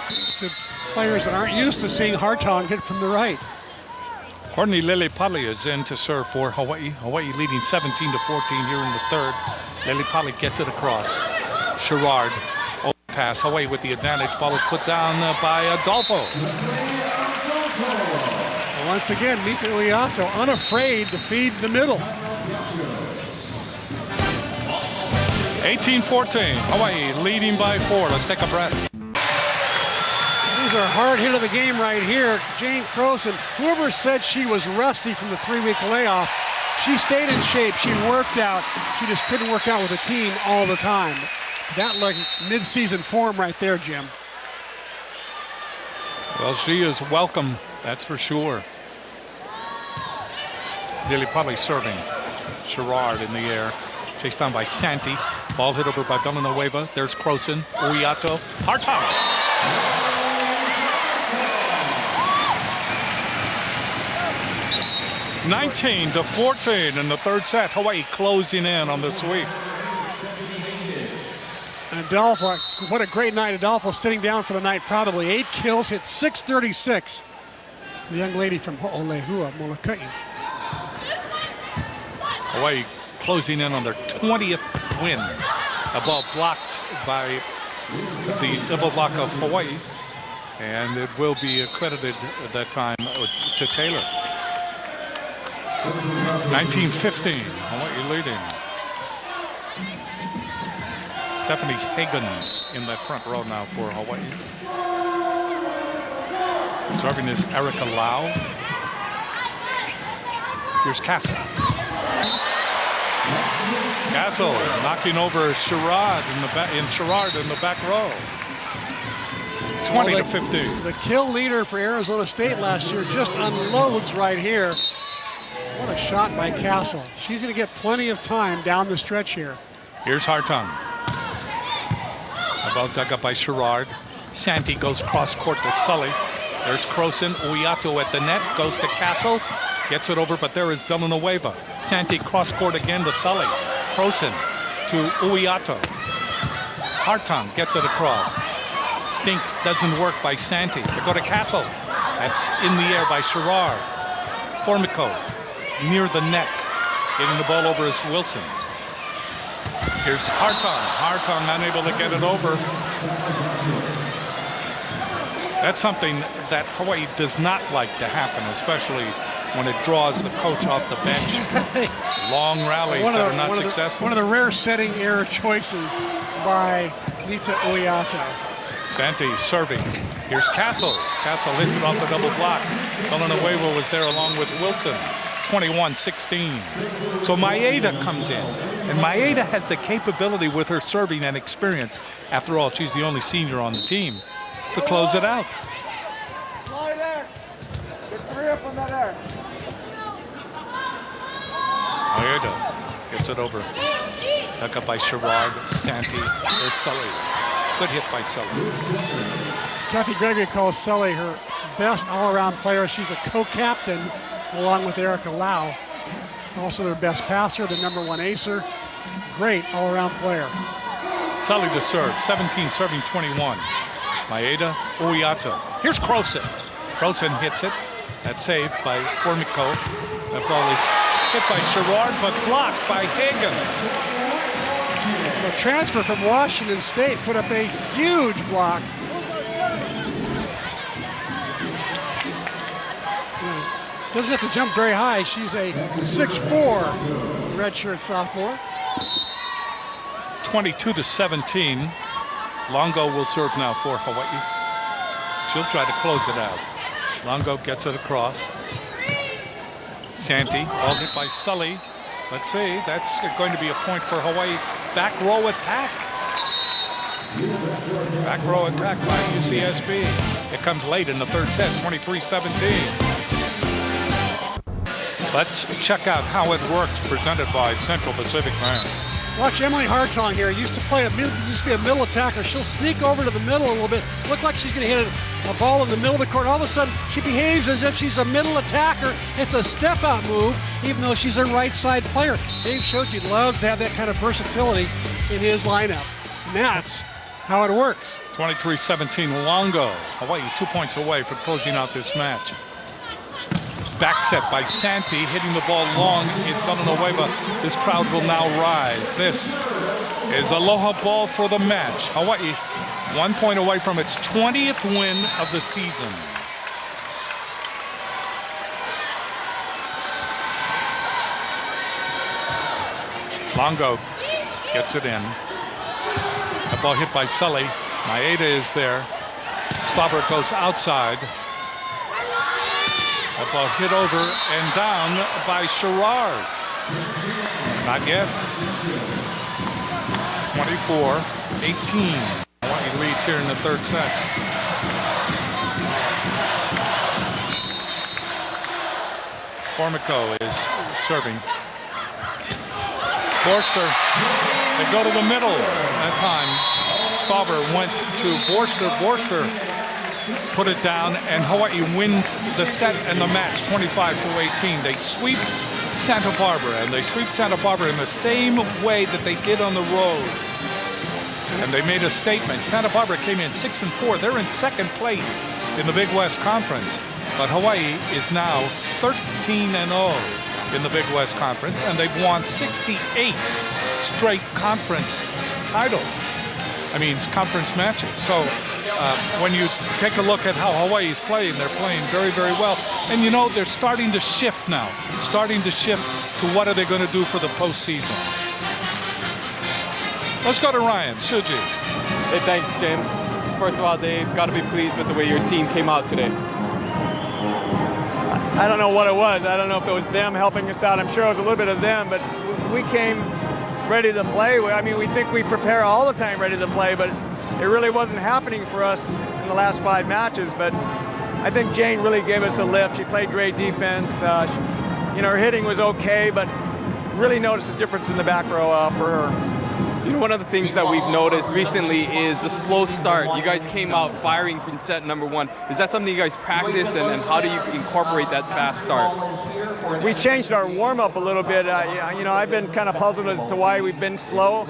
to players that aren't used to seeing Hartong hit from the right. Courtney Lilipali is in to serve for Hawaii. Hawaii leading 17-14 here in the third. Lilipali gets it across. Sherrard, open pass. Hawaii with the advantage. Ball is put down by Adolfo. Once again, Mita Uyato unafraid to feed the middle. 18-14, Hawaii leading by 4. Let's take a breath. These are a hard hit of the game right here. Jane Croson, whoever said she was rusty from the 3-week layoff, she stayed in shape, she worked out. She just couldn't work out with the team all the time. That like mid-season form right there, Jim. Well, she is welcome, that's for sure. Lilipali serving. Sherrard in the air. Chased down by Santi. Ball hit over by Villanueva. There's Croson. Uyato. Hartong. 19-14 in the third set. Hawaii closing in on the sweep. And Adolfo, what a great night. Adolfo sitting down for the night, probably 8 kills, hit 636. The young lady from Ho'olehua, Molokai. Hawaii closing in on their 20th win. A ball blocked by the double block of Hawaii, and it will be accredited at that time to Taylor. 19-15, Hawaii leading. Stephanie Hagan in that front row now for Hawaii. Serving is Erica Lau. Here's Castle. Castle knocking over Sherrard in the back row. 20-15. The kill leader for Arizona State last year just unloads right here. What a shot by Castle. She's going to get plenty of time down the stretch here. Here's Hartong. About dug up by Sherrard. Santi goes cross court to Sully. There's Croson. Uyato at the net. Goes to Castle. Gets it over, but there is Villanueva. Santi cross court again to Sully. Croson to Uyato. Hartong gets it across. Dinks doesn't work by Santi. They go to Castle. That's in the air by Sherrard. Formico near the net. Getting the ball over is Wilson. Here's Hartong. Hartong unable to get it over. That's something that Hawaii does not like to happen, especially when it draws the coach off the bench. Long rallies that are not successful. One of the rare setting error choices by Mita Uyato. Santi serving. Here's Castle. Castle hits it off the double block. Villanueva was there along with Wilson. 21-16. So Maeda comes in. And Maeda has the capability with her serving and experience. After all, she's the only senior on the team to close it out. Slide X. Get 3 up on that X. Maeda gets it over. Dug up by Sherrard. Santi. There's Sully. Good hit by Sully. Kathy Gregory calls Sully her best all-around player. She's a co-captain along with Erica Lau. Also their best passer, the #1 acer. Great all-around player. Sully to serve. 17 serving 21. Maeda, Uyato. Here's Croson. Croson hits it. That's saved by Formico. That ball is hit by Sherrard, but blocked by Hagan. The transfer from Washington State put up a huge block. Doesn't have to jump very high. She's a 6'4" redshirt sophomore. 22-17. Longo will serve now for Hawaii. She'll try to close it out. Longo gets it across. Santi, ball hit by Sully. Let's see, that's going to be a point for Hawaii. Back row attack. Back row attack by UCSB. It comes late in the third set, 23-17. Let's check out how it worked, presented by Central Pacific Bank. Watch Emily Hartong here. Used to be a middle attacker. She'll sneak over to the middle a little bit. Look like she's going to hit a ball in the middle of the court. All of a sudden, she behaves as if she's a middle attacker. It's a step-out move, even though she's a right-side player. Dave Shote loves to have that kind of versatility in his lineup. And that's how it works. 23-17 Longo. Hawaii 2 points away from closing out this match. Back set by Santi, hitting the ball long is Villanueva. This crowd will now rise. This is Aloha ball for the match. Hawaii 1 point away from its 20th win of the season. Longo gets it in. The ball hit by Sully. Maeda is there. Stauber goes outside. The ball hit over and down by Sherrard. Not yet. 24-18. Hawaii leads here in the third set. Formico is serving. Borster, they go to the middle that time. Stauber went to Borster. Borster put it down, and Hawaii wins the set and the match 25-18. They sweep Santa Barbara, and they sweep Santa Barbara in the same way that they did on the road. And they made a statement. Santa Barbara came in 6-4. They're in second place in the Big West Conference. But Hawaii is now 13-0 in the Big West Conference, and they've won 68 straight conference titles. I mean, conference matches. So when you take a look at how Hawaii is playing, they're playing very, very well. And you know, they're starting to shift now. Starting to shift to what are they going to do for the postseason. Let's go to Ryan. Suji. Hey, thanks, Jim. First of all, they've got to be pleased with the way your team came out today. I don't know what it was. I don't know if it was them helping us out. I'm sure it was a little bit of them, but we came ready to play. I mean, we think we prepare all the time ready to play, but it really wasn't happening for us in the last 5 matches. But I think Jane really gave us a lift. She played great defense. You know, her hitting was okay, but really noticed a difference in the back row for her. You know, one of the things that we've noticed recently is the slow start. You guys came out firing from set number 1. Is that something you guys practice, and how do you incorporate that fast start? We changed our warm-up a little bit. You know, I've been kind of puzzled as to why we've been slow.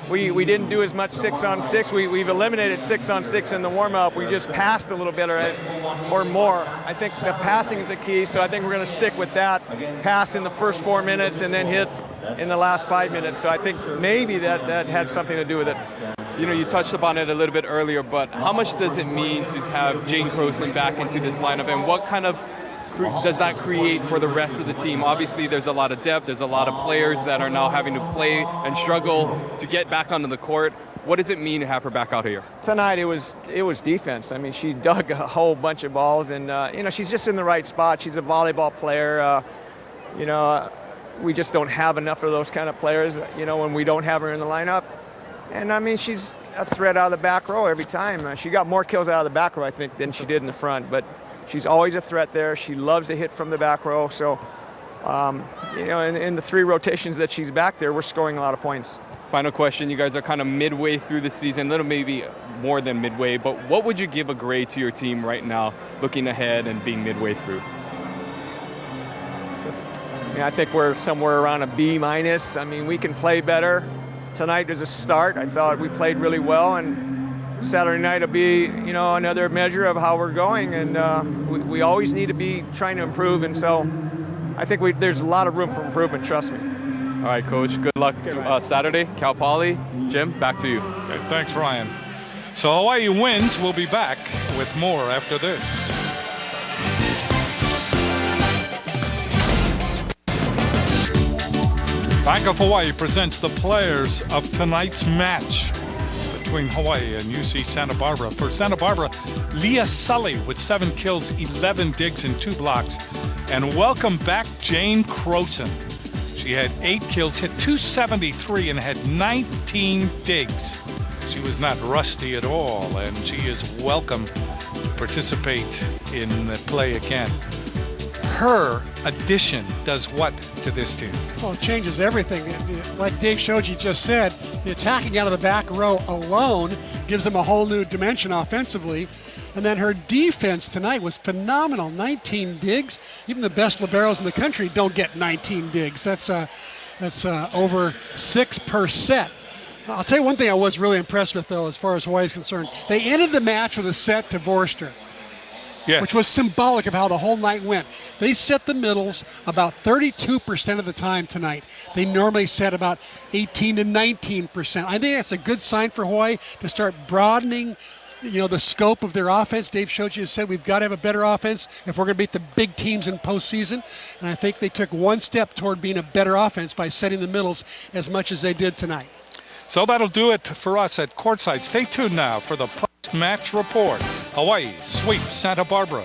We didn't do as much 6-on-6. We've eliminated 6-on-6 in the warm-up. We just passed a little bit or more. I think the passing is the key, so I think we're going to stick with that. Pass in the first 4 minutes and then hit in the last 5 minutes. So I think maybe that had something to do with it. You know, you touched upon it a little bit earlier, but how much does it mean to have Jane Croson back into this lineup, and what kind of does that create for the rest of the team? Obviously, there's a lot of depth. There's a lot of players that are now having to play and struggle to get back onto the court. What does it mean to have her back out here? Tonight, it was defense. I mean, she dug a whole bunch of balls, and you know, she's just in the right spot. She's a volleyball player. You know, we just don't have enough of those kind of players, you know, when we don't have her in the lineup. And I mean, she's a threat out of the back row every time. She got more kills out of the back row, I think, than she did in the front. But she's always a threat there. She loves to hit from the back row. So, you know, in the 3 rotations that she's back there, we're scoring a lot of points. Final question. You guys are kind of midway through the season, a little maybe more than midway. But what would you give a grade to your team right now, looking ahead and being midway through? I think we're somewhere around a B-. I mean, we can play better. Tonight is a start. I thought we played really well, and Saturday night will be, you know, another measure of how we're going. And we always need to be trying to improve. And so I think there's a lot of room for improvement, trust me. All right, Coach. Good luck Saturday. Cal Poly. Jim, back to you. Okay, thanks, Ryan. So Hawaii wins. We'll be back with more after this. Bank of Hawaii presents the players of tonight's match between Hawaii and UC Santa Barbara. For Santa Barbara, Leah Sully with 7 kills, 11 digs, and 2 blocks. And welcome back Jane Croson. She had 8 kills, hit .273, and had 19 digs. She was not rusty at all, and she is welcome to participate in the play again. Her addition does what to this team? Well, it changes everything. Like Dave Shoji just said, the attacking out of the back row alone gives them a whole new dimension offensively. And then her defense tonight was phenomenal. 19 digs. Even the best liberos in the country don't get 19 digs. That's over 6 per set. I'll tell you one thing I was really impressed with, though, as far as Hawaii is concerned. They ended the match with a set to Vorster, Yes. which was symbolic of how the whole night went. They set the middles about 32% of the time tonight. They normally set about 18 to 19%. I think that's a good sign for Hawaii to start broadening, the scope of their offense. Dave Shoji has said we've got to have a better offense if we're going to beat the big teams in postseason. And I think they took one step toward being a better offense by setting the middles as much as they did tonight. So that'll do it for us at Courtside. Stay tuned now for the post-match report. Hawaii sweeps Santa Barbara